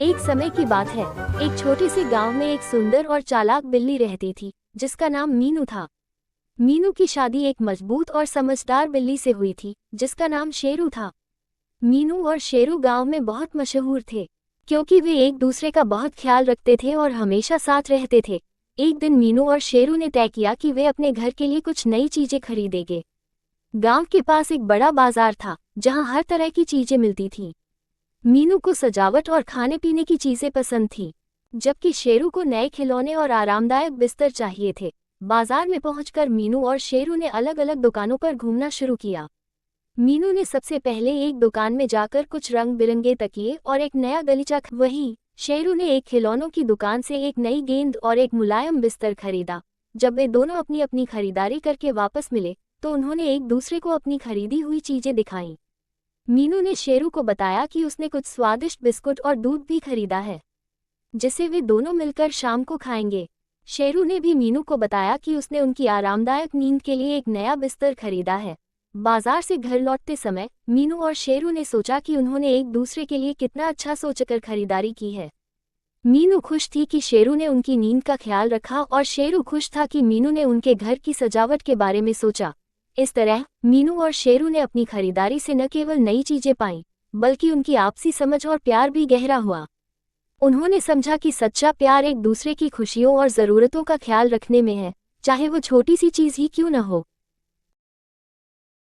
एक समय की बात है। एक छोटे से गांव में एक सुंदर और चालाक बिल्ली रहती थी जिसका नाम मीनू था। मीनू की शादी एक मजबूत और समझदार बिल्ली से हुई थी जिसका नाम शेरू था। मीनू और शेरू गांव में बहुत मशहूर थे क्योंकि वे एक दूसरे का बहुत ख्याल रखते थे और हमेशा साथ रहते थे। एक दिन मीनू और शेरू ने तय किया कि वे अपने घर के लिए कुछ नई चीजें खरीदेंगे। गांव के पास एक बड़ा बाजार था जहां हर तरह की चीजें मिलती थीं। मीनू को सजावट और खाने पीने की चीजें पसंद थीं, जबकि शेरू को नए खिलौने और आरामदायक बिस्तर चाहिए थे। बाजार में पहुंचकर मीनू और शेरू ने अलग अलग दुकानों पर घूमना शुरू किया। मीनू ने सबसे पहले एक दुकान में जाकर कुछ रंग बिरंगे तकिए और एक नया गलीचा वहीं शेरू ने एक खिलौनों की दुकान से एक नई गेंद और एक मुलायम बिस्तर खरीदा। जब वे दोनों अपनी अपनी खरीदारी करके वापस मिले तो उन्होंने एक दूसरे को अपनी खरीदी हुई चीजें दिखाईं। मीनू ने शेरू को बताया कि उसने कुछ स्वादिष्ट बिस्कुट और दूध भी खरीदा है जिसे वे दोनों मिलकर शाम को खाएंगे। शेरू ने भी मीनू को बताया कि उसने उनकी आरामदायक नींद के लिए एक नया बिस्तर खरीदा है। बाजार से घर लौटते समय मीनू और शेरू ने सोचा कि उन्होंने एक दूसरे के लिए कितना अच्छा सोचकर खरीदारी की है। मीनू खुश थी कि शेरू ने उनकी नींद का ख्याल रखा और शेरू खुश था कि मीनू ने उनके घर की सजावट के बारे में सोचा। इस तरह मीनू और शेरू ने अपनी खरीदारी से न केवल नई चीजें पाईं, बल्कि उनकी आपसी समझ और प्यार भी गहरा हुआ। उन्होंने समझा कि सच्चा प्यार एक दूसरे की खुशियों और ज़रूरतों का ख्याल रखने में है, चाहे वो छोटी सी चीज़ ही क्यों न हो।